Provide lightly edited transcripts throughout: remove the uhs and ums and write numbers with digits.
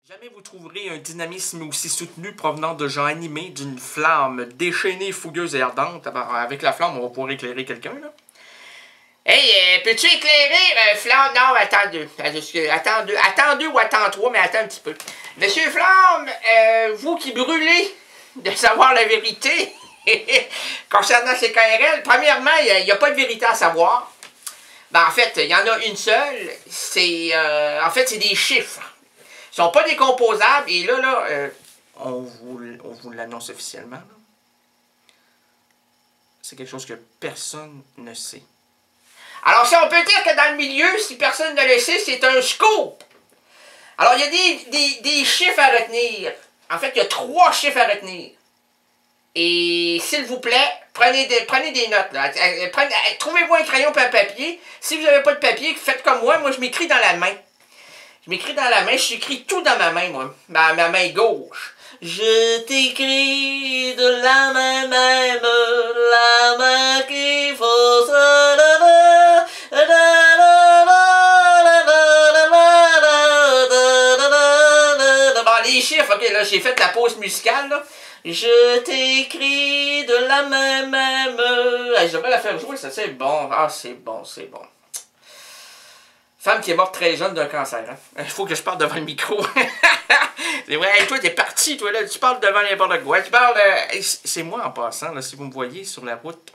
Jamais vous trouverez un dynamisme aussi soutenu provenant de gens animés d'une flamme déchaînée, fougueuse et ardente. Avec la flamme, on va pouvoir éclairer quelqu'un, là. Hey, peux-tu éclairer, Flamme? Non, attends deux. Attends deux ou attends trois, mais attends un petit peu. Monsieur Flamme, vous qui brûlez de savoir la vérité concernant ces KRL, premièrement, il n'y a pas de vérité à savoir. Ben, en fait, il y en a une seule. En fait, c'est des chiffres. Ils sont pas décomposables. Et là, on vous l'annonce officiellement. C'est quelque chose que personne ne sait. Alors, si on peut dire que dans le milieu, si personne ne le sait, c'est un scoop. Alors, il y a des chiffres à retenir. En fait, il y a 3 chiffres à retenir. Et s'il vous plaît, prenez des notes. Trouvez-vous un crayon et un papier. Si vous n'avez pas de papier, faites comme moi. Moi, je m'écris dans la main. Je m'écris dans la main. J'écris tout dans ma main, moi. Ma main gauche. Je t'écris de la main même, la main qu'il faut se lever. Bon, les chiffres, ok, là, j'ai fait la pause musicale, là. Je t'écris de la main même. Je devrais la faire jouer, ça, c'est bon. Ah, c'est bon, c'est bon. Femme qui est morte très jeune d'un cancer, hein. Il faut que je parle devant le micro. C'est vrai, hey, toi, t'es parti, toi, là. Tu parles devant n'importe quoi. Tu parles. C'est moi en passant, là, si vous me voyez sur la route.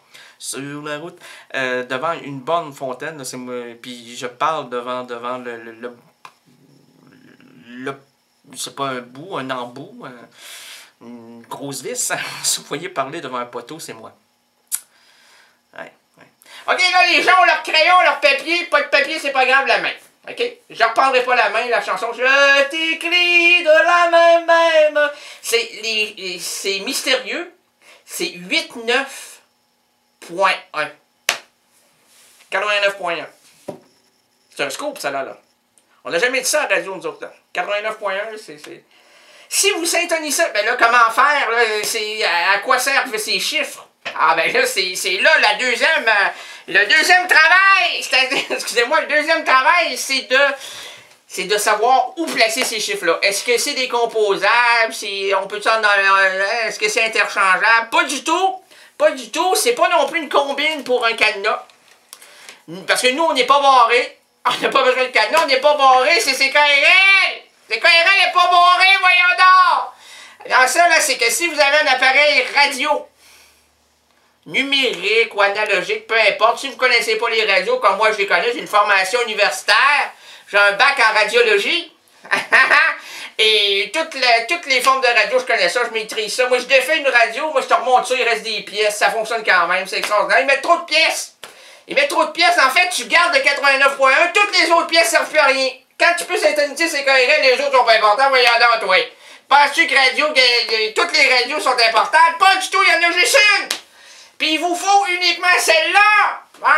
Devant une bonne fontaine, c'est moi. Puis je parle devant c'est pas un bout, un embout, une grosse vis. Si vous voyez parler devant un poteau, c'est moi. Ouais. Ok, là, les gens ont leur crayon, leur papier. Pas de papier, c'est pas grave, la main. Ok? Je reprendrai pas la main, la chanson. Je t'écris de la main même. C'est mystérieux. C'est 89.1. 89.1. C'est un scoop, ça, là. On n'a jamais dit ça à la radio, nous autres, là. 89.1, c'est... Si vous syntonisez, ben là, comment faire, là? C'est à quoi servent ces chiffres? Ah, ben là, c'est là le deuxième travail! Excusez-moi, le deuxième travail, c'est de savoir où placer ces chiffres-là. Est-ce que c'est décomposable? On peut est-ce que c'est interchangeable? Pas du tout! Pas du tout. C'est pas non plus une combine pour un cadenas. Parce que nous, on n'est pas barré. On n'a pas besoin de cadenas, on n'est pas barré, c'est CKRL! CKRL n'est pas barré, voyons donc! Alors ça, là, c'est que si vous avez un appareil radio, numérique ou analogique, peu importe, si vous ne connaissez pas les radios, comme moi je les connais, j'ai une formation universitaire, j'ai un bac en radiologie, et toutes les formes de radio, je connais ça, je maîtrise ça. Moi, je défais une radio, moi je te remonte ça, il reste des pièces, ça fonctionne quand même, c'est extraordinaire. Ils mettent trop de pièces! Ils mettent trop de pièces, en fait, tu gardes le 89.1, toutes les autres pièces ne servent plus à rien. Quand tu peux synthétiser ces KRL, les autres sont pas importants, voyons donc, toi. Penses-tu que toutes les radios sont importantes? Pas du tout, il y en a juste une! Puis il vous faut uniquement celle-là! Bon,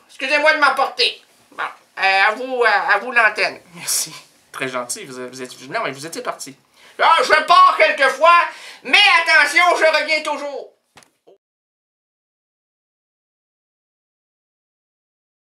excusez-moi de m'emporter. Bon, à vous l'antenne. Merci. Très gentil, non, mais vous étiez parti. Ah, je pars quelquefois, mais attention, je reviens toujours.